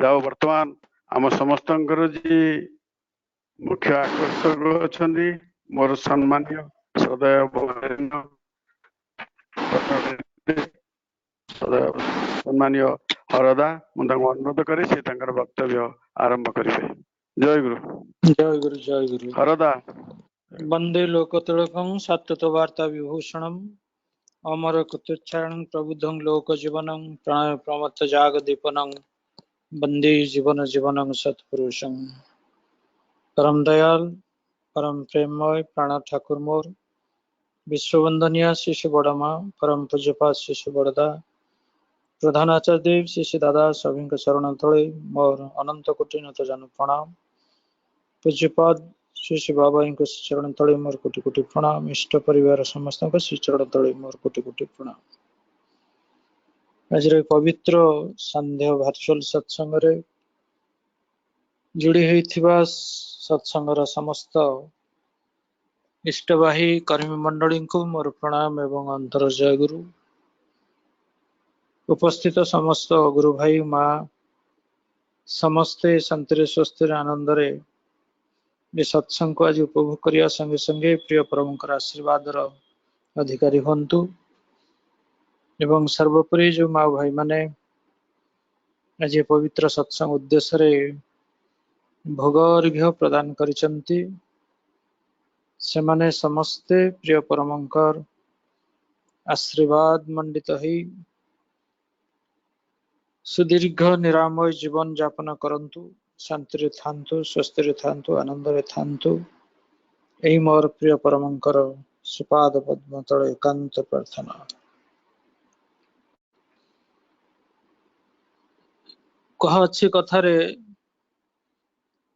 जाओ वर्तमान आम समस्त जी मुख्य आकर्षक अच्छा मोर सम्मान्य सदैव सम्मान्य हरदा मुझे अनुरोध करे से वक्तव्य आरंभ करेंगे। जय गुरु। जय गुरु जय गुरु। हरदा वंदे लोकतिलकं सत्यतो वार्ता विभूषणम् अमर कृत्योच्चारण प्रबुद्धं लोक जीवनं प्राण प्रमत्त जाग दीपनं वंदे जीवन जीवनं सत्पुरुषं। परम दयाल परम प्रेममय प्राण ठाकुर मोर विश्ववंदनीय शिशु बड़मा परम पूज्यपाद शिशु बड़दा प्रधान आचार्य देव शिशु दादा सभी शरण तले मोर अनंत कोटि नत जन प्रणाम। पूज्यपाद श्री श्री बाबा चरण तले मोर कोटि कोटि प्रणाम। इष्ट परिवार समस्त श्री चरण तले मोर कोटि कोटि प्रणाम। आज पवित्र संध्या वर्चुअल सत्संग रे जोड़ी होइथिबा सत्संगर समस्त इष्टवाही कर्मी मंडली को मोर प्रणाम एवं अंतर जय गुरु। उपस्थित समस्त गुरु भाई माँ समस्ते शांति स्वस्ति आनंद रे ये सत्संग को आज उपभोग करने संगे संगे प्रिय प्रभुंकर आशीर्वाद अधिकारी हंतु एवं सर्वोपरि जो माँ भाई माने आज पवित्र सत्संग उद्देश्य रे भोग अर्घ्य प्रदान करिसंती से माने समस्ते प्रिय परमंकर आशीर्वाद मंडित ही सुदीर्घ निरामय जीवन यापन करंतु शांति रे थांतु स्वस्थ रे थांतु आनंद रे थांतु यही मोर प्रिय परमंकर सुपाद पद्म तले एकांत प्रार्थना। कह अच्छी कथारे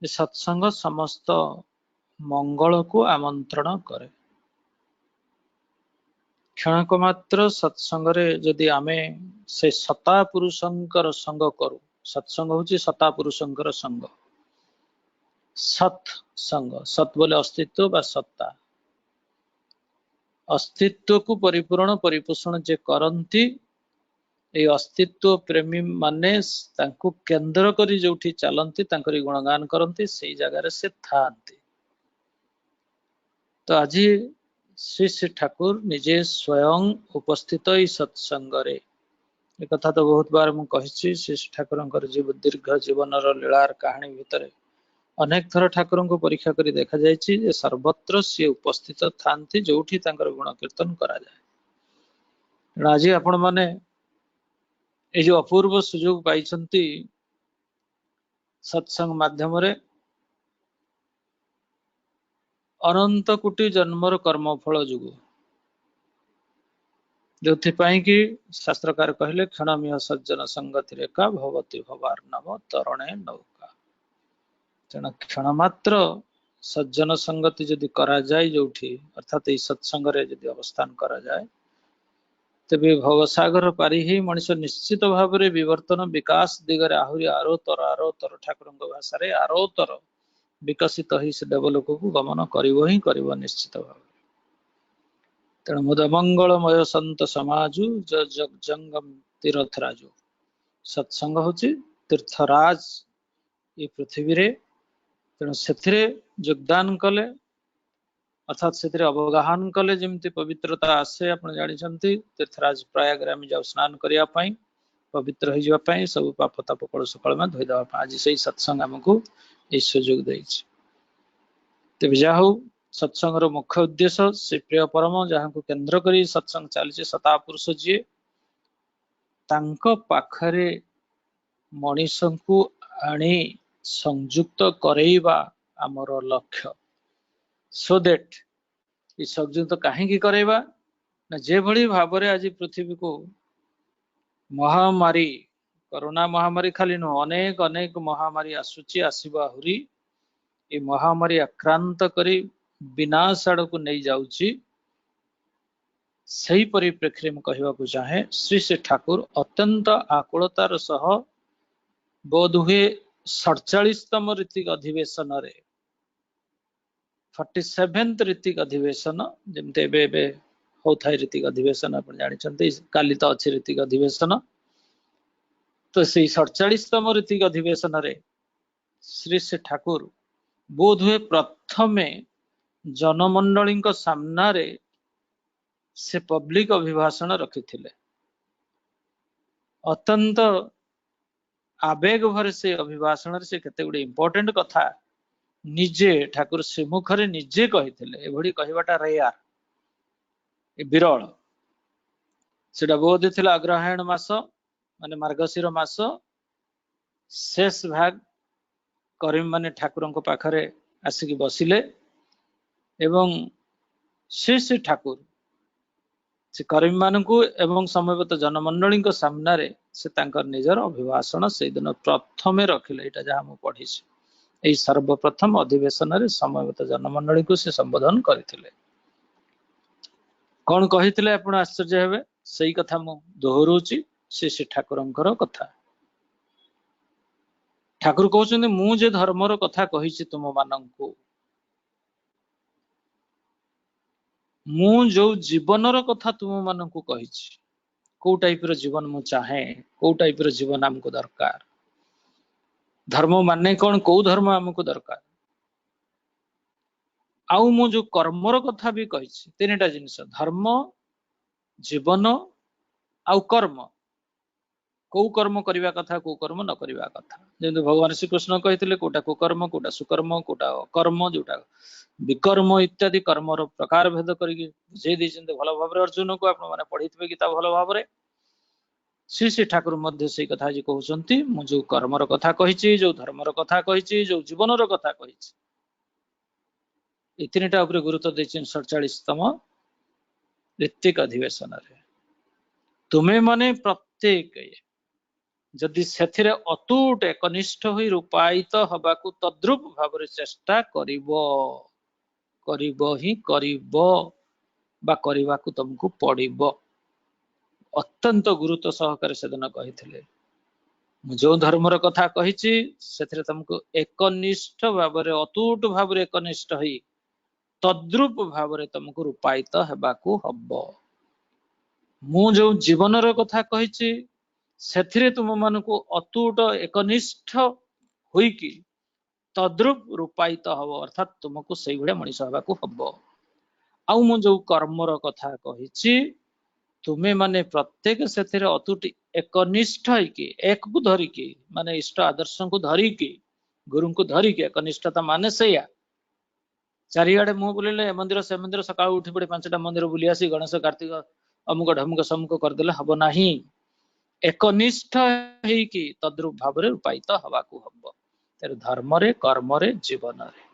सत्संग समस्त मंगल को आमंत्रण करे। क्षणक मात्र सत्संग रे जदि आमे से सता पुरुषंकर संग करू। सत्संग होची सता पुरुषंकर संग। सत संग सत बोले अस्तित्व बा सत्ता अस्तित्व को परिपूर्ण परिपोषण जे करंती ए अस्तित्व प्रेमी माने तांको केंद्र करी जोठी चलंती तांकरी गुणगान करंती सेई जगह रे से थांती। तो आज श्री श्री ठाकुर निजे स्वयं उपस्थित सत्संग रे एक कथा तो बहुत बार मु कहि श्री श्री ठाकुरंकर जीव दीर्घ जीवन लीलार कहानी भितर अनेक थर ठाकुर को परीक्षा करी देखा जायछि जे सर्वत्र से उपस्थित थांती जोठी तांकर गुण कीर्तन करा जाए। आज आपण माने ए जो अपूर्व सुयोग पाइछंती सत्संग माध्यम रे अनंत कोटि जन्मर कर्मफल जुगु जो कि शास्त्रकार कहले क्षणमिह सज्जन संगति रेखा भवती भवार नव तरणे नौका। तेना क्षण मात्र सज्जन संगति जदि करा जाए जोठी अर्थात ये सत्संग रे जदि अवस्थान करा जाए तेबे भवसागर पारी ही मनुष्य निश्चित भाव रे विवर्तन विकास दिगरे आहुरी आरोतर ठाकुर भाषा रे आरोतर विकसित ही से डेवलप को गमन करिवो ही करिवो निश्चित भाव। तेणु मुद मंगलमय संत समाजु जंगम तीर्थराजु सत्संग होची तीर्थराज ये पृथ्वी रे। तेणु से योगदान कले अर्थात से अवगाहन कले जमती पवित्रता आसे आपण जानिछंती तीर्थराज प्रयागराज में जाऊ स्नान करिया पई पवित्र हो जावा पई सब पाप ताप कल सकाळ में धोई देवा पई आज सही सत्संग हमको ए सुयोग दैछि। तेबे जाहु सत्संग रो मुख्य उद्देश्य से प्रिय परम जहाँ को केंद्र करी सत्संग चली सता पुरुष जी तांको पाखरे मनीष को आनी संयुक्त करेइबा आमर लक्ष्य। सो दैट ये संयुक्त कहीं करेइबा ना जे भली भाव रे आज पृथ्वी को महामारी कोरोना महामारी खाली नो अनेक अनेक महामारी आसुची आसीबा हुरी ये महामारी आक्रांत करी विनाश आड़ को नहीं जाउची। सही परिप्रेक्षी में कहवा को चाहे श्री श्री ठाकुर अत्यंत आकुलतार सह बोध हुए 47तम ऋतिक अधिवेशन रे 47th ऋतिक अधिवेशन जमते एबे होथाय ऋतिक अधिवेशन आपण जानि छथि काली तो अछि ऋतिक अधिवेशन तो से 47तम ऋतिक अधिवेशन रे श्री श्री ठाकुर बोध हुए प्रथमे जनमंडली सामना रे से पब्लिक अभिभाषण रखिथिले। अत्यंत आवेग भरे से अभिभाषण से केते गुडे इंपोर्टेंट कथा निजे ठाकुर श्रीमुखरे निजे कहिथिले। एभडी कहबाटा रेयार, विरल। सेटा बोध थिला अग्रहायण मास माने मार्गशीर मास शेष भाग करीम माने ठाकुरଙ୍କ पाखरे आसिकी बसिले एवं श्री श्री ठाकुर से करीम मानकु एवं समयबत जनमंडली सामना रे से तांकर निजर अभिभाषण से दिन प्रथमे रखिले। एटा जहा मु पढिछि एई सर्वप्रथम अधिवेशन रे समयबत जनमंडली को से संबोधन करथिले। कोन कहिथिले आपण आश्चर्य हेबे, सेई कथा मु दोहरोची श्री श्री ठाकुरंकर कथा। ठाकुर कहउछन्ते मु जे धर्मर कथा कहिछि तुम मानंकु, मु जो जीवनर कथा तुम मानंकु कहिछि, को टाइप रो जीवन मु चाहे, को टाइप रो जीवन हमको दरकार, धर्म माने कोन, को धर्म हमको दरकार। आउ मु जो कर्मर कथा भी कहिछि, तीनटा जिनिस धर्म, जीवन आउ कर्म। को कर्म करिवा कथा, को कर्म न करिवा कथा। जेंतु भगवान श्री कृष्ण कहिथिले कोटा कुकर्म, कोटा सुकर्म, कोटा अकर्म, जोटा विकर्म इत्यादि कर्मर प्रकार भेद करिके बुझेई दैछन्ते भल भाबरे। अर्जुन को आपण माने पढिथिबे गीता भल भाबरे। श्री श्री ठाकुर मध्य सेई कथा जे कहउछन्ती, मु जो कर्मर कथा कहिछि, जो धर्मर कथा कहिछि, जो जीवनर कथा कहिछि, ए तीनटा उपरे गुरुत्व दैछन 47तम ऋतिक अधिवेशन रे। तुमे माने प्रत्येक जदि सेथिरे अतुट एकनिष्ठ होई रूपायित हबाकू तद्रुप भाबरे चेष्टा करिवो, करिवो ही करिवो बा करिवाकू तुमको पड़िवो। अत्यंत गुरुत्व सहकारे सेदिन कहिथिले, जो धर्मर कथा कहिछि सेथिरे तुमको एकनिष्ठ भाबरे अतुट भाबरे एकनिष्ठ होई तद्रुप भाबरे तुमको रूपायित हेबाकू हबो। मु जो जीवनर कथा कहिछि सेथिरे तुम मानकू अतुट एकनिष्ठ होई कि तद्रुप रूपायित हबो, अर्थात तुमको सेई भळे मनीष हबाकू हबो। आउ मु जो कर्मर कथा कहिछि तुमे माने प्रत्येक सेथिरे अतुट एकनिष्ठ होई कि एक को धरि कि माने इष्ट आदर्श को धरि कि गुरु को धरि कि एकनिष्ठता माने सेया। चारियाडे मु बुलिले मंदिर से मंदिर सकाळ उठी पड़े 5टा मंदिर बुली आसी गणेश कार्तिक अमुक ढमुक समुक करदेले हबो नाही। एकनिष्ठ हेई कि तद्रुप भाबरे रूपायित हबाकू हबो। तेरे धर्म रे, कर्म रे, जीवन रे।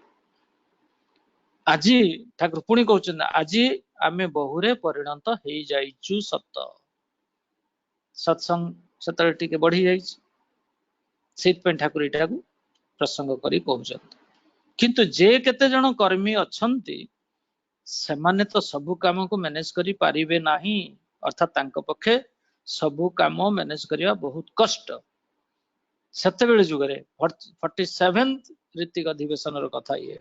आजी ठाकुर पुणी कहउछन, आजी आमे बहुरे परिणत हेई जाइछु सत। सत्संग सतरे टिके बढ़ी जाइछ, सेत पे ठाकुर इटाकू प्रसंग करी कहउछन। किंतु जे केते जण कर्मी अछंती सेमाने तो सबु काम को मैनेज करी पारिबे नाही, अर्थात तांको पक्षे सबु काम मैनेज करिया बहुत कष्ट। सेतेबेले जुगरे 47th ऋतिक अधिवेशन रो कथा ये।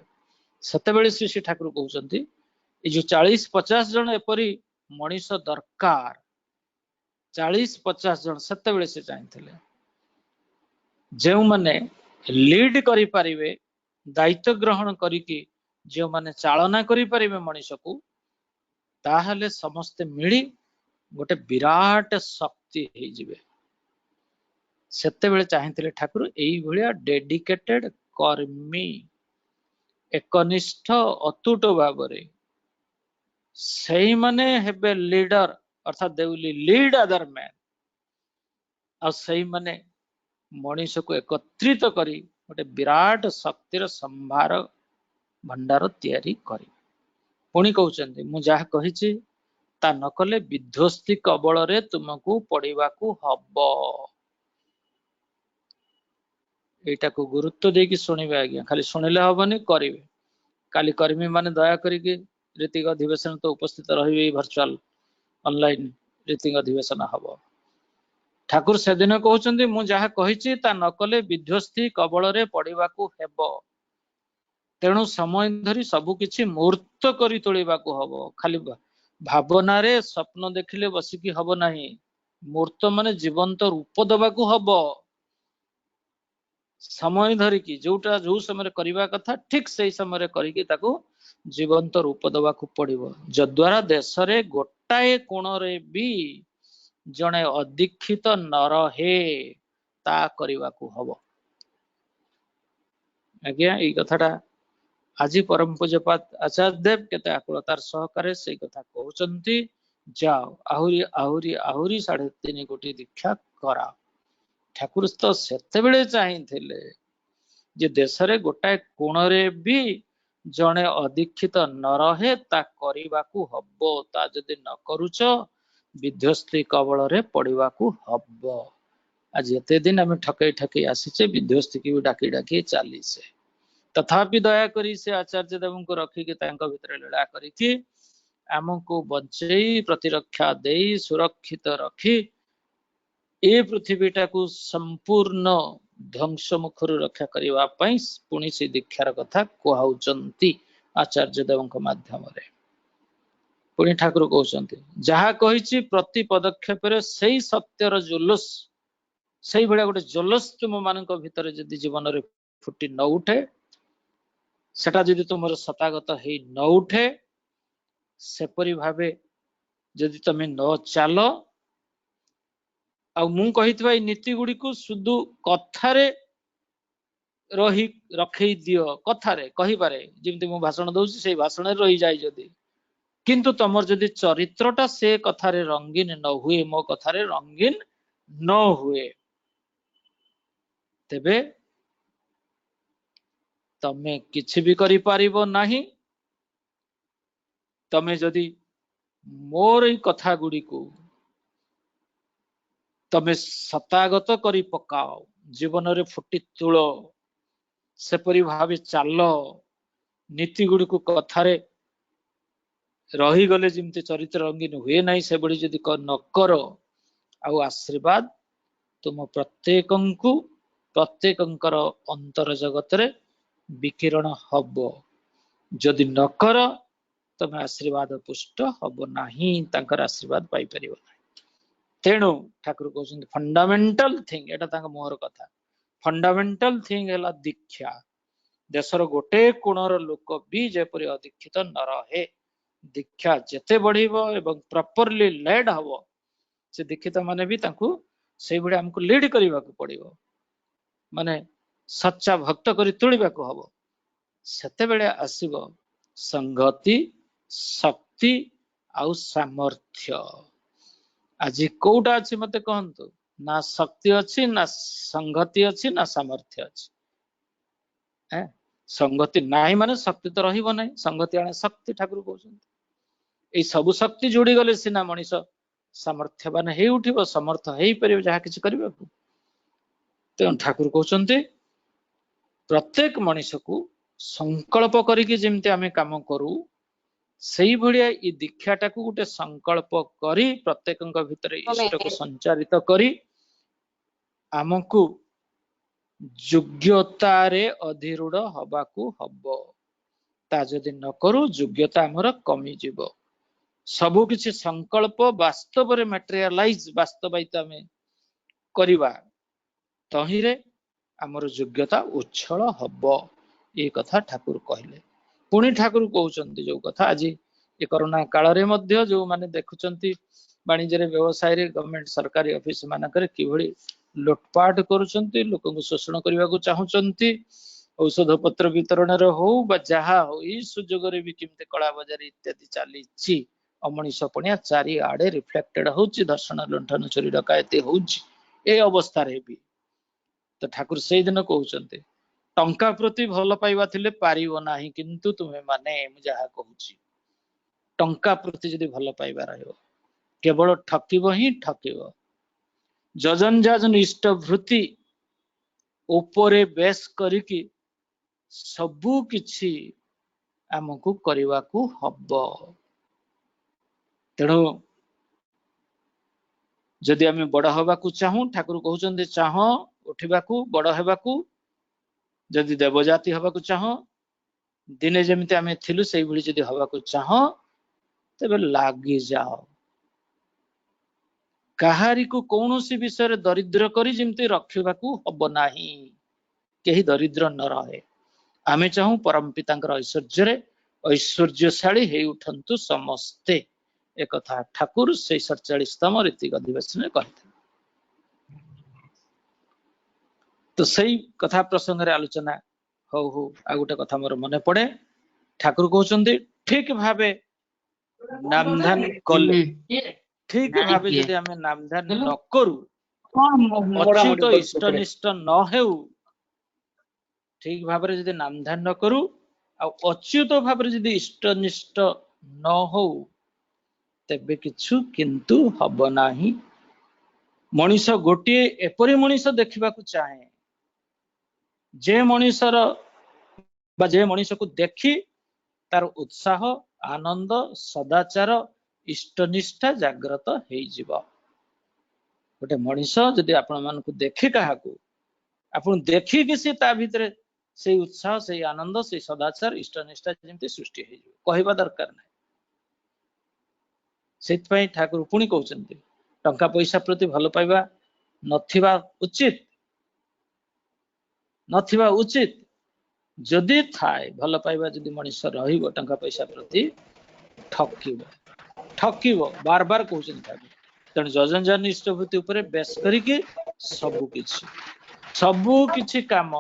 सेतेबेले श्री श्री ठाकुर कहउछंती ए जो 40-50 जण एपरी मनीष दरकार, 40-50 जण सेतेबेले से चाहिथिले जेउ माने लीड करी पारिबे, दायित्व ग्रहण करिकि जो माने चालना करी पारिबे मनीष को, ताहले समस्त मिली गोटे विराट शक्ति हेई जिवे। सेतेबेले चाहिथिले ठाकुर एई भलिया डेडिकेटेड कर्मी एकनिष्ठ अतुट भाबरे सेई माने हेबे लीडर, अर्थात they will lead other man. आ सेई माने मनीष को एकत्रित करी गोटे विराट शक्तिर संभार भंडार तैयारी करी। पुणी कहउछन्ती मु जाहा कहिछि ता न कले विध्वस्ती कबल रे तुमको पड़िबाकू हबो। एटा को गुरुत्व देकी सुनिबे आज्ञा, खाली सुनिले हबनी, करिवे। काली कर्मी माने दया करिके ऋतिक अधिवेशन तो उपस्थित रहिबे, वर्चुअल ऑनलाइन ऋतिक अधिवेशन हबो। ठाकुर सेदिन कहउछन्ती मु जाहा कहिछि ता न कले विध्वस्ती कबल रे पड़िबाकू हेबो। तेणु समय धरी सबु किछि मूर्त करी तोलिबाकू हबो। खाली भावना रे स्वप्न देखिले बसिकी हबो नाही। मूर्त माने जीवंत रूप दबाकू हब समय धरिकी जोटा जो समय करवा कथा ठीक से समय करिकी ताकू जीवंत रूप दबाकू पड़िबो जद्वारा देश रे गोटाए कोण रे भी जणे अदीक्षित न रहे ता करवाकू हब। आज्ञा एई कथाटा आज परम पूज्यपाद आचार्य देव केते आकुलतार सहकारे से कथा कहउचंती जाओ आहुरी आहुरी आहुरी 3.5 कोटी दीक्षा करा। ठाकुर तो सेते बेले चाहिथिले जे देश रे गोटाए कोण रे भी जणे अदीक्षित न रहे ता करवाकू हब ता जदि न करूच विध्वस्ती कबल रे पड़िवाकू हब। आज एते दिन आम ठकई ठकई आसीचे विध्वस्ती की भी डाकी डाकी चलीसे तथापि दया करी से आचार्य देव को रखिकी भितर लीला करिकी आमको बचई प्रतिरक्षा दे सुरक्षित रखी ए पृथ्वीटा को संपूर्ण ध्वंस मुखर रक्षा करने पुणी से दीक्षार कथा कहउचंती आचार्य देव माध्यम रे पुणी ठाकुर कहउचंती जहा कहिछि प्रति पदक्षेप से सत्यर जुलूस से भाया गोटे जुलूस तुम मान भीतर जदि जीवन रे फुटी न उठे सेटा जदि तुम सतागत है न उठे सेपरी भावे जदि तमें न चाल आ मु कहितबा ए नीति गुडी को सुदु कथारे रही रखई दियो कथारे कहि पारे जेमति मु भाषण दउछि से भाषण रे रही जाय जदि किंतु तमर जदि चरित्रटा से कथारे रंगीन न हुए मो कथारे रंगीन न हुए तेबे तमे किछि भी करि पारिबो नाही। तमे जदि मोर ई कथा गुडी को तमे सतागत करी पकाओ जीवन रे फुटी तुल सेपरी भावे चाल नीति गुडी को कथारे रही गले जिमती चरित्र रंगीन हुए नहीं से बड़ी जदि न कर आउ आशीर्वाद तुम प्रत्येकंकु प्रत्येकंकर अंतर जगत रे विकिरण हब जदि न कर तमे आशीर्वाद पुष्ट हब नाही तांकर आशीर्वाद पाई परिबो नाही। तेणु ठाकुर कहउछन फंडामेंटल थिंग एटा तांका मोहर कथा फंडामेंटल थिंग हैला दीक्षा देशर गोटे कोणर लोक भी जेपरि अदीक्षित न रहे दीक्षा जेते बढ़िबो एवं प्रॉपरली लेड हबो से दीक्षित माने भी तांकू से भडी हमकु लीड करिवाकू पड़िबो माने सच्चा भक्त करी तुलिबाकू हबो सेते बेले आसीबो संगति शक्ति आउ सामर्थ्य। आज कोउटा अछि मते कहंतु ना शक्ति अछि ना संगति अछि ना सामर्थ्य अछि संगति नाही माने शक्ति तो रहिबो नाही संगति आने शक्ति ठाकुर कहउछन ए सब शक्ति जोड़ी गले सिना मनीष सामर्थ्यवान हे उठिबो समर्थ हेई परिबो जहा किछि करिबाकू। तेणु ठाकुर कहउछन्ते प्रत्येक मनीष को संकल्प करिके जेमति आमे काम करू सेई भलिया ई दीक्षाटा को गोटे संकल्प करी प्रत्येकंक भितर इष्ट को संचारित करी आमको योग्यता रे अधिरूढ़ हबाकू हब ता जदि न करू योग्यता हमर कमी जीवो सबु किछि संकल्प वास्तव रे मटेरियलाइज वास्तवित आमे करिवा तहिरे हमर योग्यता उच्छल हब ए कथा ठाकुर कहले। पुणी ठाकुर कहउचंती जो कथा आज ए कोरोना काल रे मध्य जो माने देखुचंती वाणिज्य रे व्यवसाय रे गवर्नमेंट सरकारी ऑफिस मानकर कि भली लुटपाट करूचंती लोक को शोषण करबा को चाहुचंती औषध पत्र वितरण रे हो बा जहा हो ई सुजोग रे भी किमते कला बाजार इत्यादि चालीची अमनीष पणिया चारि आडे रिफ्लेक्टेड होची दर्शन लुंठन चोरी डकायती होची ए अवस्था रे भी तो ठाकुर से दिन कहउचंती टंका प्रति भल पाइबा थिले पारिबो नाही किंतु तुमे माने मु जहा कहूची टंका प्रति जदि भल पाइबा रहयो केवल ठकिबो ही ठकिबो जजन जाजन इष्ट वृत्ति ऊपरे बेस करिकी सबु किछि आमको करिवाकू हब। तेणु जदि आमे बड़ हबाकू चाहू ठाकुर कहउचंती चाह उठिबाकू बड़ हेबाकू जदि देवजाति हबाकू चाह दिने जेमिति आमे थिलु सेई भली जदि हबाकू चाह तबे लागी जाओ काहारी को कौनसी विषय दरिद्र करी जमती रखिबाकू हब नाही, केही दरिद्र न रहे। आमे चाहू परम पितांकर ऐश्वर्य ऐश्वर्यशाली हे उठंतु समस्ते। एक कथा ठाकुर से 47तम ऋतिक अधिवेशन कहते। तो सही कथा प्रसंग रे आलोचना हो हो आ गोटे कथा मोर मने पड़े। ठाकुर कहउछंती ठीक भाबे नामधान कले, ठीक भाबे जदि आमे नामधान न करू, अच्युत इष्टनिष्ठ न हेउ, ठीक भाबरे जदि नामधान न करू आ अच्युत भाबरे जदि इष्टनिष्ठ न हो, तेबे किछु किंतु हब नाही। मनीष गोटे एपरी मनीष देखिबाकू चाहे जे मनीषर बा जे मनीष को देखी तार उत्साह आनंद सदाचार इष्टनिष्ठा जागृत हेइजिबा। गोटे मनीष जदि आपण मानकू देखि काहाकू आपण देखि कि से ता भितरे से उत्साह से आनंद से सदाचार इष्टनिष्ठा जेमती सृष्टि हेइजिबो, कहबा दरकार नै। सेतपई ठाकुर पुणी कहउचंती टंका पैसा प्रति भल पाइबा नथिबा उचित, नथिबा उचित। जदि थाए भल पाइबा जदि मनीष रहिबो टंका पैसा प्रति ठकिबो ठकिबो बार बार कहउचंती ठाकुर। तेणु जजन जन इष्टभूति उपरे बेस करिके सबु किछि काम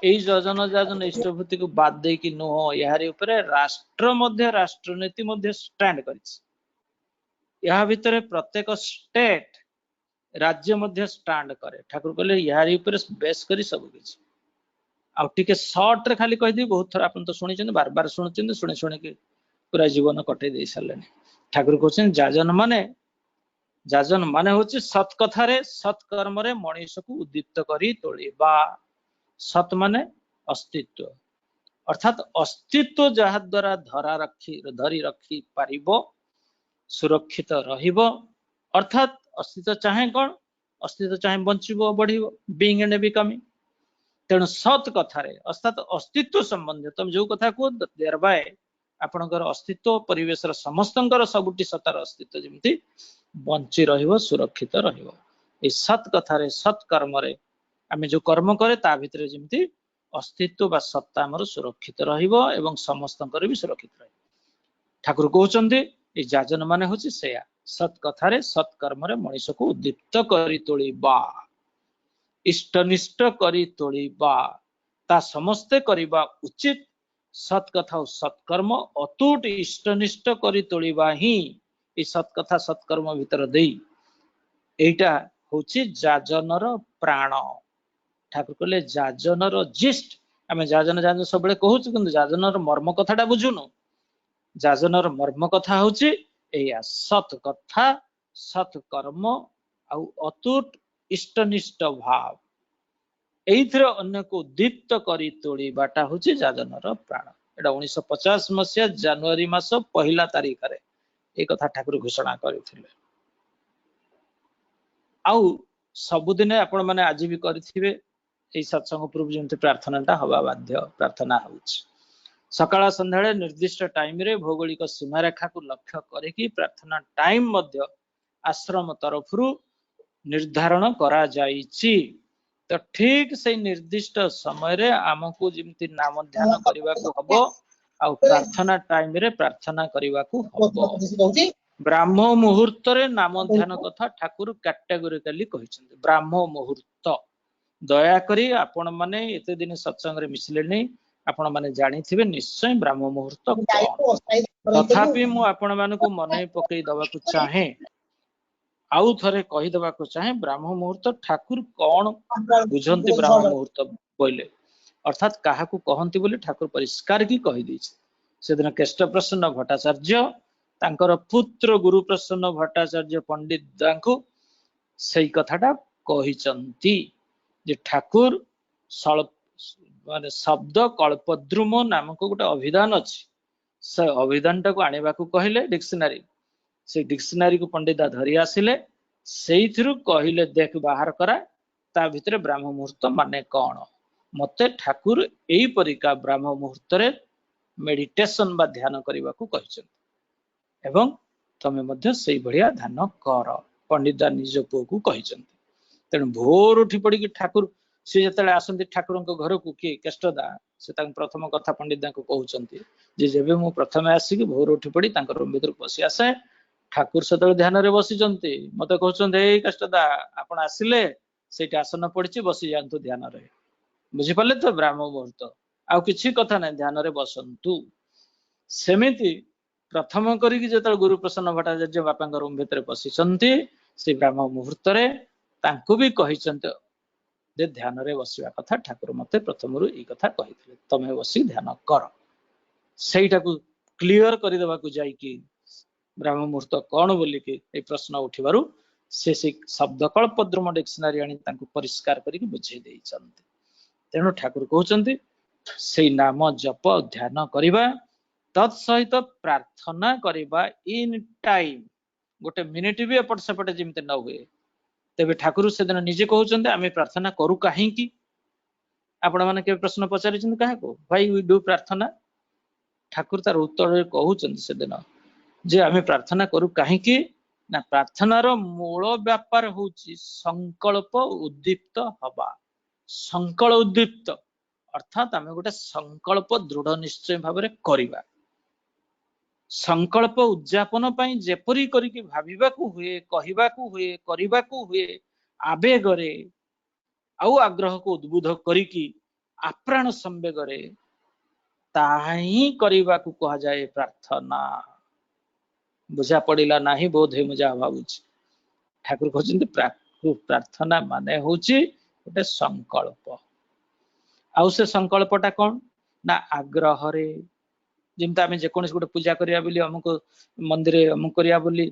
एई योजना जाजन इष्टभूति को बाद दे कि नुह यारी उपरे राष्ट्र मध्य राष्ट्रनीति मध्य स्टैंड करिछि। यहा भितरे प्रत्येक स्टेट राज्य मध्य स्टैंड करे। ठाकुर कहले यारी उपरे बेस करी सब किछि। आ टिके शॉर्ट रे खाली कहि दी, बहुत थर आपन तो सुनि छन, बार बार सुनि छन, सुनि के पूरा जीवन कटै दे सारलेनी। ठाकुर कहछन जाजन माने होछि सत कथा रे सत कर्म रे मनीष को उद्दीप्त करी तोलिबा। सत माने अस्तित्व, अर्थात अस्तित्व जहा द्वारा धरी रखी पारिबो, सुरक्षित रहिबो। अर्थात अस्तित्व चाहे कौन, अस्तित्व चाहे बंचिबो बढ़िबो, बीइंग एंड बिकमिंग। तेणु सत कथा रे अर्थात अस्तित्व संबंधी तुम जो कथा को देयर बाय आपनकर अस्तित्व परिवेश समस्तंकर सबुटी सतार अस्तित्व जेमती बंची रहिबो, सुरक्षित रहिबो। ए सत कथा रे सत कर्म रे आमे जो कर्म करे ता भितरे जेमती अस्तित्व बा सत्ता हमर सुरक्षित रहिबो एवं समस्तंकर भी सुरक्षित रहिबो। ठाकुर कहउचंती ए जाजन माने होछि सेया सत कथा रे सत कर्म रे मनीष को उद्दीप्त करी तोलिबा, इष्टनिष्ठ करी तोलिबा, ता समस्ते करिबा उचित। सत कथा और सत्कर्म अतुट इष्टनिष्ठ करी तोलिबा ही ए सत कथा सत्कर्म भितर देई एटा होछि जाजनर प्राण। ठाकुर कहले जाजनर जिस्ट, आमे जाजन जाजन सबले कहउछु किंतु जाजनर मर्म कथाटा बुझुनु। जाजनर मर्म कथा होछि एया सत कथा सत कर्म आउ अतुट इष्टनिष्ठ भाव, एइथर अन्य को उद्दीप्त करी तोलिबाटा होछि जाजनर प्राण। एटा 1950 मसिया जनवरी मास पहिला तारिख रे ए कथा ठाकुर घोषणा करथिले। आउ सबुदिने आपण माने आज भी करथिबे एई सत्संग पूर्व जेमते प्रार्थनाटा हवा बाध्य प्रार्थना होछि। सकाळ संध्याळे निर्दिष्ट टाइम रे भौगोलिक सीमा रेखा को लक्ष्य करिकि प्रार्थना टाइम मध्य आश्रम तरफरु निर्धारण करा जाईछि। तो ठीक से निर्दिष्ट समय रे आमको जेमती नाम ध्यान करबा को हबो आ प्रार्थना टाइम रे प्रार्थना करबा को हबो। ब्राह्म मुहूर्त रे नाम ध्यान कथा ठाकुर कैटेगोरिकली कहिसंती। ब्राह्म मुहूर्त दया करी आपण माने एते दिन सत्संग रे मिसले नै, आपण माने जानि थिबे निश्चय ब्राह्म मुहूर्त कोन। तथापि मु आपण मानको मनै पकई दबा को चाहे, आउ थरे कहि दबा को चाहे ब्राह्म मुहूर्त ठाकुर कोन बुझंती। ब्राह्म मुहूर्त बोले अर्थात काहा को कहंती बोले ठाकुर परिष्कार की कहि दैछि। सेदिन केष्ट प्रसन्न भट्टाचार्य तांकर पुत्र गुरु प्रसन्न भट्टाचार्य पंडित दांको सेई कथाटा कहिचंती जे ठाकुर माने शब्द कल्पद्रुम नामक गोटे अभिधान अछि। से अभिधान टाको आनिबा को कहिले डिक्शनरी, से डिक्शनरी को पंडित धरि आसिले, सेइथिरु कहिले देख बाहर करा ता भितरे ब्राह्म मुहूर्त माने कोन। मते ठाकुर एई परिका ब्राह्म मुहूर्त रे मेडिटेशन बा ध्यान करबा को कहिसंती एवं तमे मध्य सेई बढ़िया ध्यान कर। पंडित निज पुओ को कहिसंती। तेणु भोर उठी पड़ी ठाकुर सी जतले आसंती ठाकुर घर को किए केष्टदा से प्रथम कथा पंडित को कहउचंती जे जेबे मु प्रथम आसिक भोर उठी पड़ी रूम भीतर पसी आसे ठाकुर सतले ध्यान रे बसिचंती मते कहउचंती ए केष्टदा आपण आसिले सेठी आसन पड़िछि बसी जांतु ध्यान रे। बुझी पाले तो ब्राह्म मुहूर्त आउ किछि कथा नै ध्यान रे बसंतु। सेमिति प्रथम करिक जतले गुरु प्रसन्न भट्टाचार्य बापा रूम भीतर पसिचंती से ब्राह्म मुहूर्त रे तांको भी कहिचंती जे ध्यान रे बसिया कथा ठाकुर मते प्रथम रु ई कथा कहिथिले तमे बसी ध्यान कर। सेटा को क्लियर करि देबा को जाई कि ब्राह्म मुहूर्त कोन बोली कि ए प्रश्न उठिबारु से शब्द कल्पद्रुम डिक्शनरी आनी तांको परिष्कार करिक बुझे देइचंती। तेणु ठाकुर कहउचंती से नाम जप ध्यान करिबा तत् सहित प्रार्थना करिबा इन टाइम गोटे मिनिट भी एपट सेपट जेमते न हुए। तेबे ठाकुर से दिन निजे कहउचंती आमे प्रार्थना करू काहे कि आपण माने के प्रश्न पचारिचंती काहे को व्हाई वी डू प्रार्थना। ठाकुर तार उत्तर कहउचंती से दिन जे आमे प्रार्थना करू काहे कि ना प्रार्थनार मूल व्यापार होची संकल्प उद्दीप्त हवा। संकल्प उद्दीप्त अर्थात आमे गोटे संकल्प दृढ़ निश्चय भाव रे करिबा। संकल्प उद्यापन पई जेपरी करिकि भाबिबाकू हुए कहिबाकू हुए करिबाकू हुए आवेगरे आउ आग्रह को उद्बुद्ध करिकि आप्राण संवेगरे ताही करिबाकू कहा जाए प्रार्थना। बुझा पड़िला नाही बोध हे मुझा भाबुची ठाकुर कहउचंती प्रार्थना माने होची गोटे संकल्प। आउ से संकल्पटा कोन ना आग्रह रे जेमता आमे जेकोनस गोटे पूजा करिया बोली अमुक मंदिर अमुक करिया बोली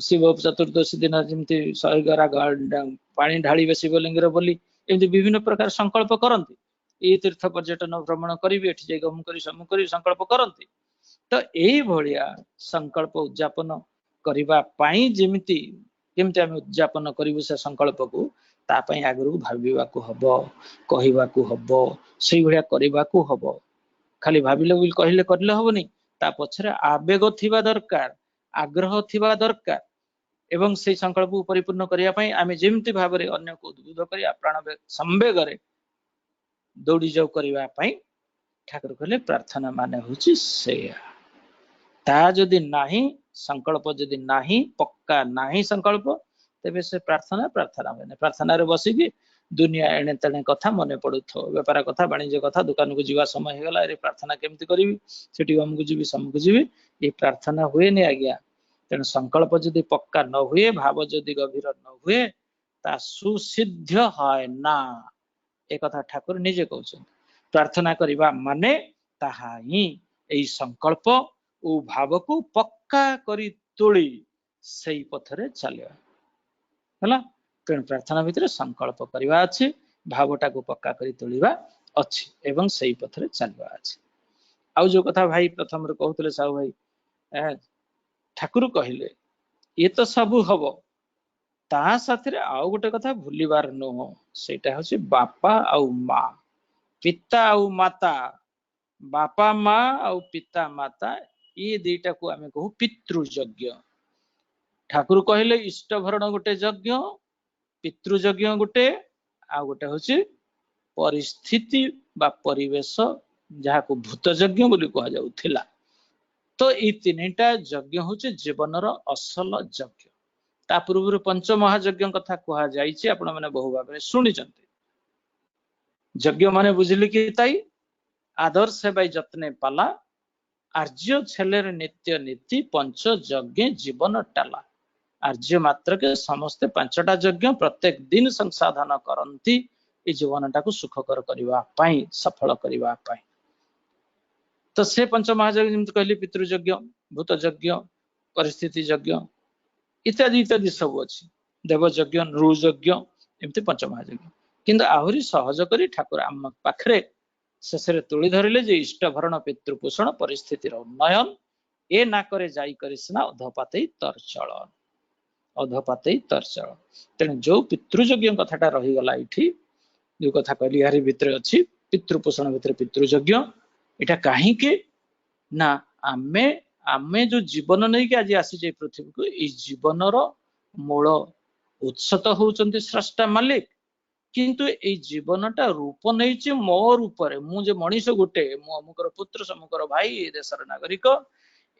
शिव चतुर्दशी दिन जेमती 111 पानी ढाळीबे शिवलिंगर बोली एमती विभिन्न प्रकार संकल्प करंती। ए तीर्थ पर्यटन भ्रमण करिवे एठी जे गम करी समूह करी संकल्प करंती। तो एई भलिया संकल्प उद्यापन करिबा पाई जेमिति केमति आमे उद्यापन करिवु से संकल्प को ता पई आगरु भाबिबाकू हबो कहिबाकू हबो सेई भलिया करिबाकू हबो। खाली भाबिले बोली कहिले करले हबोनी ता पछरे आवेग थिबा दरकार आग्रह थिबा दरकार एवं से संकल्प को परिपूर्ण करिया पई आमे जेमति भाबरे अन्य को उद्बुद्ध करिया प्राण संवेगरे दौड़ी जाऊ करिवा पई ठाकुर कहले प्रार्थना माने होची सेया। ता जदि नाही संकल्प जदि नाही पक्का नाही संकल्प तेबे से प्रार्थना प्रार्थना माने प्रार्थना रे बसी कि दुनिया एणे तेणे कथा मने पड़ुथो व्यापार कथा वाणिज्य कथा दुकान को जीवा समय हे गला रे प्रार्थना केमति करिवि सेठी हमकु जीवी समकु जीवी ए प्रार्थना हुए ने आज्ञा। तेणु संकल्प जदि पक्का न हुए भाव जदि गभीर न हुए ता सुसिद्ध है ना ए कथा ठाकुर निजे कहउछन। प्रार्थना करिबा माने ताहा ही एई संकल्प ओ भाव को पक्का करी तोली सेई पथरे चलिया हला। तेणु प्रार्थना भितर संकल्प करिबा अछि भावटा को पक्का करी तोलिबा अछि एवं सेई पथरे चलबा अछि। आउ जो कथा भाई प्रथम रे कहउतले साहू भाई ठाकुर कहिले ये तो सब हबो ता साथरे आउ गोटे कथा भूलिबार न हो सेटा होछि बापा आउ माँ पिता आउ माता बापा माँ आउ पिता माता ये दुईटा को आमे कहू पितृ यज्ञ। ठाकुर कहिले इष्ट भरण गोटे यज्ञ पितृ यज्ञ गोटे आ गोटे होछि परिस्थिति बा परिवेश जहाको भूत यज्ञ बोली कहा जाउथिला। तो ये तीनटा यज्ञ होछि जीवनर असल यज्ञ। ता पूर्व पंच महायज्ञ कथा कहा जाइछि आपण माने बहु भाबरे सुनिचंती। यज्ञ माने बुझिले कि ताई आदर्श बाई जतने पाला आर्य छेलेर नित्य नीति पंच यज्ञ जीवन टाला। आर्य मात्र के समस्त पांचटा यज्ञ प्रत्येक दिन संसाधन करंती ए जीवनटा को सुखकर करिवा पाई सफल करिवा पाई। तो से पंच महायज्ञ जेमति कहली पितृ यज्ञ भूत यज्ञ परिस्थिति यज्ञ इत्यादि इत्यादि सब अछि देव यज्ञ नृ यज्ञ एमति पंच महायज्ञ। किंतु आहुरी सहज करी ठाकुर आम पाखरे शेषरे तुली धरिले जे इष्ट भरण पितृ पोषण परिस्थितिर उन्नयन ए नाकरे जाई करिसना अधपातई तरचलन अधपातई तरचलन। तेणु जो पितृ यज्ञ कथाटा रही गला इठी जो कथा कहली यारी भितर अछि पितृ पोषण भितर पितृ यज्ञ एटा काहे के ना आमे आमे जो जीवन नै के आज आसी जे पृथ्वी को ई जीवनर मूल उत्स तो होउचंती स्रष्टा मालिक, किंतु एई जीवनटा रूप नहीं मो रूपरे मुझे मनीष गोटे मु अमुकर पुत्र समुकर भाई देशर नागरिक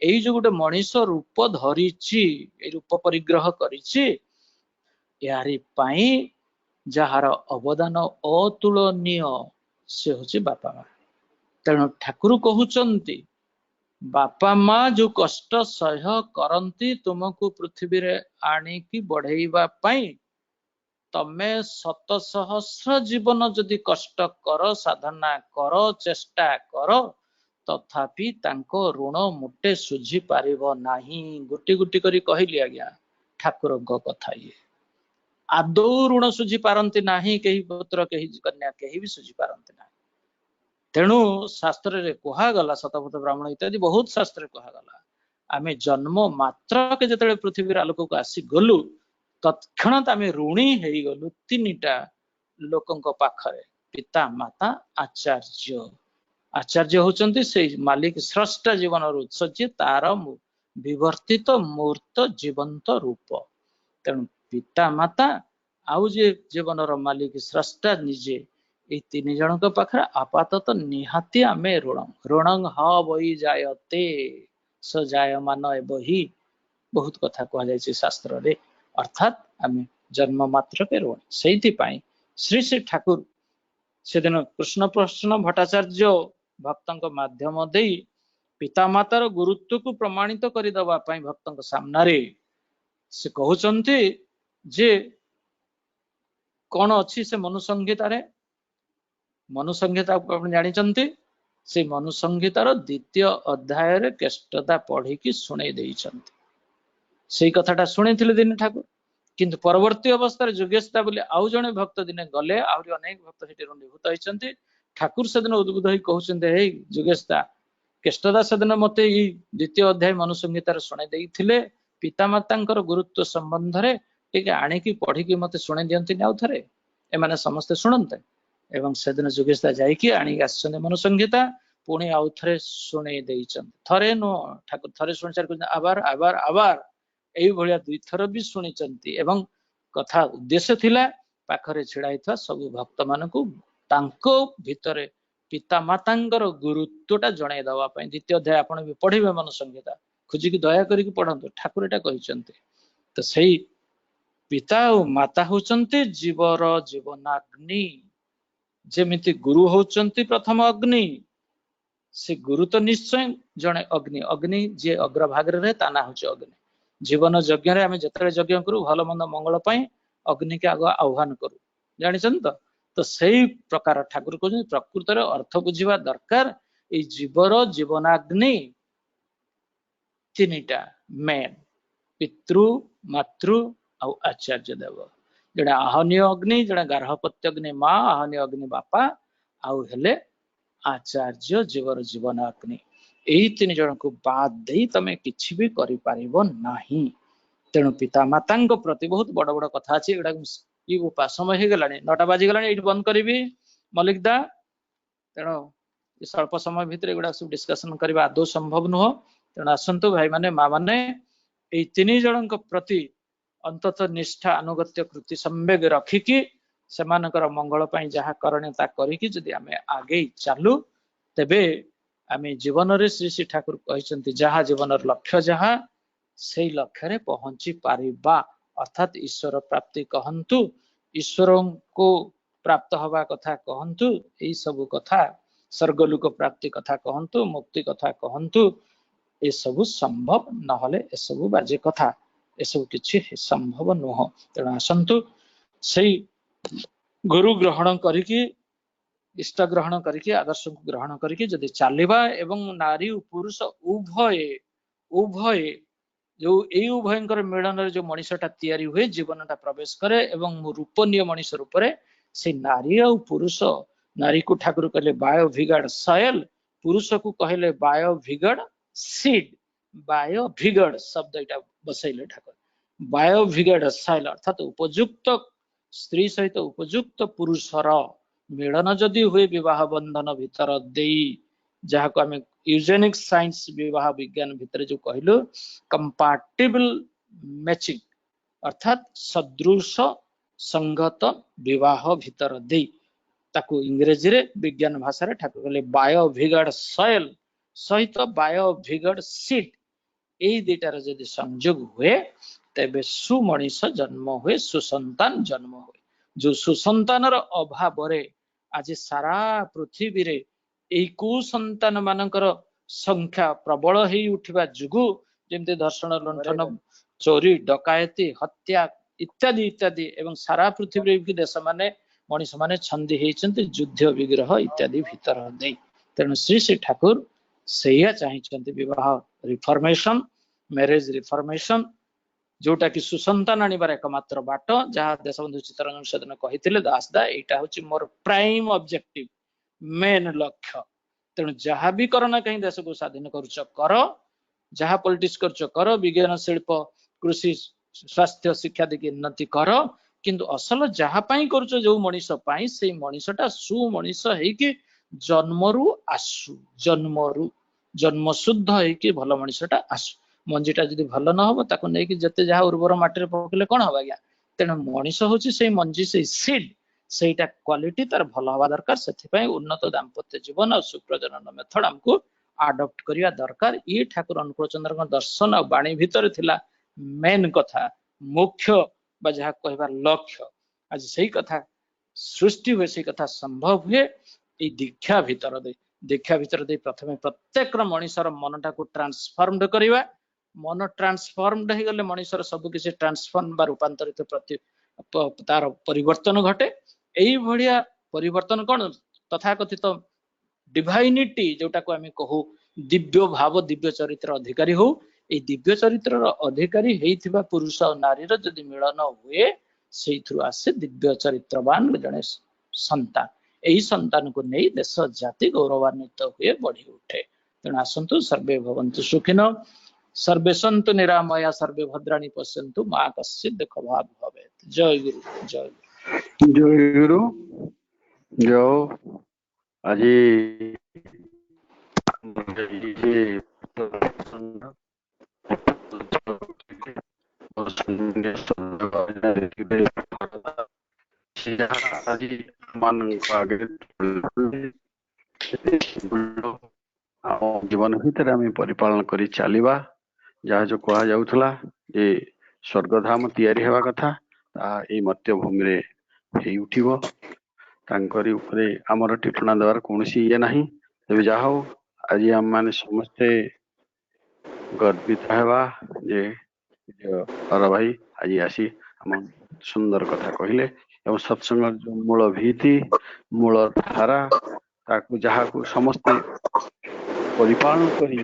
एई जो गोटे मनीष रूप धरिछि ए रूप परिग्रह करिछि यारी पाई जार अवदान अतुलनीय से होछि बापा माँ। तेणु ठाकुर कहउचंती बापा माँ जो कष्ट सह्य करंती तुमको पृथ्वी रे आनिकी बढ़ेइबा पाई तमे शत सहस्र जीवन जदि कष्ट कर साधना कर चेष्टा कर तथापि तांको ऋण मुटे सुझी पारिबो नाही। गुटी गुटी करी कहली आज्ञा ठाकुर कथा ये आदौ ऋण सुझी पारंती नाही, केही पुत्र केही कन्या केही भी सुझी पारंती नाही। तेणु शास्त्र रे कहागला शतपथ ब्राह्मण इत्यादि बहुत शास्त्र कहागला आमे जन्म मात्र के जतले पृथ्वी आलोक को आसी गलु तत्क्षणात आमे ऋणी हेई गलु तीनटा लोकंक पाखरे पिता माता आचार्य। आचार्य होचंती से मालिक स्रष्टा जीवन उत्स जे तार विवर्तित मूर्त जीवंत रूप। तेणु पिता माता आउ जे जीवनर मालिक स्रष्टा निजे ए तीन जनक पाखरे आपातत निहाती आमे ऋणं ह बही जायते स जायमान बही बहुत कथा कह जाय शास्त्र रे। अर्थात आमे जन्म मात्र के ऋण सेति पाई श्री श्री ठाकुर से दिन कृष्ण प्रश्न भट्टाचार्य भक्तंक माध्यम देई पिता मातार गुरुत्व को प्रमाणित करि दबा पाई भक्तंक सामना रे से कहउचंती जे कौन अच्छी से मनुसंहिता रे मनुसंहिता आपण जानिचंती से मनुसंहितार द्वितीय अध्याय रे केष्टता पढ़ी की सुनै देइचंती। सेई कथाटा सुनिथिले दिन ठाकुर किंतु परवर्ती अवस्था रे जोगेशता बोली आउ जणे भक्त दिने गले आउरी अनेक भक्त सेठी रुंडीभूत होइचंती। ठाकुर सेदिन उद्बुद्ध होई कहउचंती हे जोगेशता केष्टदा सेदिन मते ई द्वितीय अध्याय मनुसंहितार सुनै देइथिले पिता मातांकर गुरुत्व संबंध रे टिके आनिकी पढ़ी की मते सुनै दियंती आउ थरे एमाने समस्त सुनन्ते एवं सेदिन जोगेशदा जाईकी आनी आछन मनुसंहिता पुणी आउ थरे सुनै देइचंती। थरे नो ठाकुर थरे सुनचार को आबार आबार आबार एई भलिया दुई थर भी सुनिचंती एवं कथा उद्देश्य थिला पाखरे छिड़ाइथा सब भक्त मानकु तांको भितरे पिता मातांकर गुरुत्वटा जणाई दवा पई। द्वितीय अध्याय आपण भी पढ़िबे मनुसंहिता खुजी की दया करी पढ़ंतु ठाकुर एटा कहिचंती। तो सेई पिता और माता होचंती जीवर जीवनाग्नि जेमिति गुरु होचंती प्रथम अग्नि से गुरु तो निश्चय जणे अग्नि अग्नि जे अग्रभाग रे रहे ताना होचे अग्नि। जीवन यज्ञ रे आमे जतरे यज्ञ करू भल मंद मंगल पई अग्नि के आग आह्वान करू जानिछन तो सेई प्रकार ठाकुर कहउछन प्रकृत रे अर्थ बुझिबा दरकार ए जीवर जीवनाग्नि तीनिटा मेन पितृ मातृ आउ आचार्य देव जड़े आहनीय अग्नि जड़े गार्हपत्य अग्नि माँ आहनीय अग्नि बापा आउ हेले आचार्य जीवर जीवन अग्नि एई तीन जन को बाद दे तमे किछि भी करि पारिबो नाही। तेणु पिता मातांग प्रति बहुत बड़ बड़ कथा अछि एडा ई उपास समय हे गलानी 9टा बाजी गलानी एठी बंद करिवि मलिक दा। तेणु स्वल्प समय भितर एगुड़ा सब डिस्कशन करबा आदौ संभव नुह। तेणु आसंतु भाई माने माँ माने एई तीन जनक प्रति अंतत निष्ठा अनुगत्य कृति संवेग रखिकी सेमानकर मंगल पई जहा करणीयता करिकी जदि आमे आगे चालू तेबे आमे जीवन रे श्री श्री ठाकुर कहिसंती जहा जीवनर लक्ष्य जहा सेई लक्ष्य रे पहुंची पारिबा अर्थात ईश्वर प्राप्ति कहंतु ईश्वर को प्राप्त हवा कथा कहंतु एई सब कथा स्वर्गलोक प्राप्ति कथा कहंतु मुक्ति कथा कहंतु ए सब संभव नहले ए सब बाजे कथा ए सब किछि संभव नुह। तेणु आसंतु सेई गुरु ग्रहण करिकी इष्ट ग्रहण करिकी आदर्श को ग्रहण करिकी जदि चालिबा एवं नारी पुरुष उभय उभय जो एई उभयंकर मिलन रे जो मनीषटा तैयारी हुए जीवनटा प्रवेश करे एवं रूपनीय मनीष रूप रे से नारी और पुरुष नारी को ठाकुर कहले बायो भिगाड़ सयल पुरुष को कहले बायो भिगड़ सीड बायो भिगड़ शब्द एटा बसैले ठाकुर बायो भिगड़ सयल अर्थात उपयुक्त स्त्री सहित उपयुक्त पुरुषर मिलन जदि हुए विवाह बंधन भीतर देई जहाँ को आम यूजेनिक साइंस विवाह विज्ञान भितर जो कहलु कंपार्टेबल मैचिंग अर्थात सदृश संगत विवाह भितर दे ताकू इंग्रेजी रे विज्ञान भाषा रे ठाकुर कहले बायोभिगड सॉइल सहित बायोभिगड सीड एई दुईटार जदि संयोग हुए तेबे सुमनीष जन्म हुए सुसंतान जन्म हुए जो सुसंतानर अभाव रे आज सारा पृथ्वी रे एई कुसंतान मानकर संख्या प्रबल हेई उठिबा जुगु जेमते दर्शन लुंठन चोरी डकायती हत्या इत्यादि इत्यादि एवं सारा पृथ्वी रे देश माने मनीष माने छंदी हेइचंती युद्ध विग्रह इत्यादि भीतर दे तेणु श्री श्री ठाकुर सेया चाहिचंती विवाह रिफॉर्मेशन मैरेज रिफॉर्मेशन जोटा कि सुसंतान आनिबार एकमात्र बाट जहाँ देशबंधु चित्तरंजन सेदिन कहिथिले दासदा एटा होची मोर प्राइम ऑब्जेक्टिव मेन लक्ष्य तेणु जहाँ भी करना कहीं देश को स्वाधीन करुच कर जहाँ पॉलिटिक्स करुच कर विज्ञान शिल्प कृषि स्वास्थ्य शिक्षा देखिए उन्नति कर किंतु असल जहाँ पाई करुच जो मनीष पाई से मनीषटा सुमनीष हेकी जन्मरू आसु जन्म शुद्ध हेकी भल मनीषटा आसु मंजीटा जदि भल न हो ताको नेकी जते जहाँ उर्वर माटी पकले कौन हम आज्ञा तेणु मनीष होची से मंजी से सीड सेटा क्वालिटी तार भल हवा दरकार से उन्नत दाम्पत्य जीवन और सुप्रजनन मेथड हमको आडप्ट करिया दरकार ये ठाकुर अनुकूल चंद्र दर्शन और वाणी भितर थिला मेन कथा मुख्य बा जहाँ कहबार लक्ष्य आज सही कथा सृष्टि हुए से कथा संभव हुए ये दीक्षा भितर दे प्रथमे प्रत्येक मनीषर मनटा को ट्रांसफॉर्मड करिवा मन ट्रांसफॉर्मड हो गले मनीषर सब किसी ट्रांसफॉर्म बा रूपांतरित प्रति तार परिवर्तन घटे यही भाया परिवर्तन कौन तथाकथित डिवाइनिटी जोटा को आम कहू दिव्य भाव दिव्य चरित्र अधिकारी हो ये दिव्य चरित्र अधिकारी होइथिबा पुरुष और नारी जदि मिलन हुए से आसे दिव्य चरित्रवान जड़े संतान यही संतान को नहीं देश जाति गौरवान्वित हुए बढ़ी उठे तेणु आसतु सर्वे भवन्तु सुखिनो सर्वे सन्तु निरामया सर्वे भद्राणि पश्यन्तु मा कश्चित् दुःख भाग् भवेत् जय गुरु जय गुरु जो आज जीवन भितर आम परिपालन कर चलवा जहाँ जो कह जाऊला जे स्वर्गधाम तैयारी हेबा कथा ये मत्यभूमि रे हे उठिबो तांकरी उपरे आमर टिप्पणी देवार कौन ये ना तेज जा हो आज आम मैंने समस्ते गर्वित हेबा जे हर भाई आज आसी आम सुंदर कथा कहले एवं सत्संग जो मूल भीति मूल धारा ताकू जहाँ को समस्ते परिपालन करी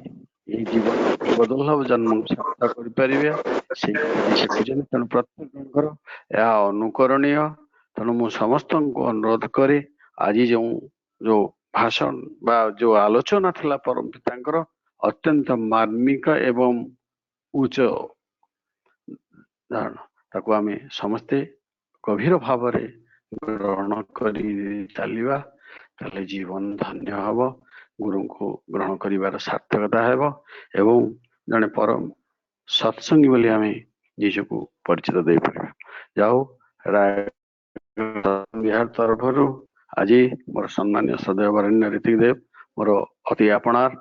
जीवन बदल जन्म सार्थक करें तेणु प्रत्येक अनुकरणीय तेणु मु समस्त अनुरोध करे आज जो भाषण बा जो आलोचना थिला परम पिता अत्यंत मार्मिक एवं उच्च धारणा ताकू आम समस्ते गभीर भाव ग्रहण कर चलवा ताले जीवन धन्य हब गुरु को ग्रहण करिवार सार्थकता हेब एवं जड़े परम सत्संगी बोली आम निज को परिचित दे पार जाओ बिहार तरफ आज मोर सम्मान्य सदैव वरेण्य ऋतिक देव मोर अति आपणार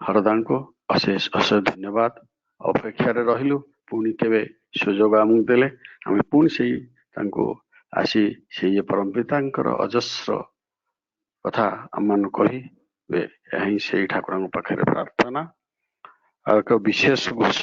हरदान को अशेष अशेष धन्यवाद अपेक्षा रहिलु पुणी केवे सुजोग आमको देले आम पुणी से आसी से परम पिता अजस्र कथा आम कही यही से ठाकुर पाखे प्रार्थना और एक विशेष घोषणा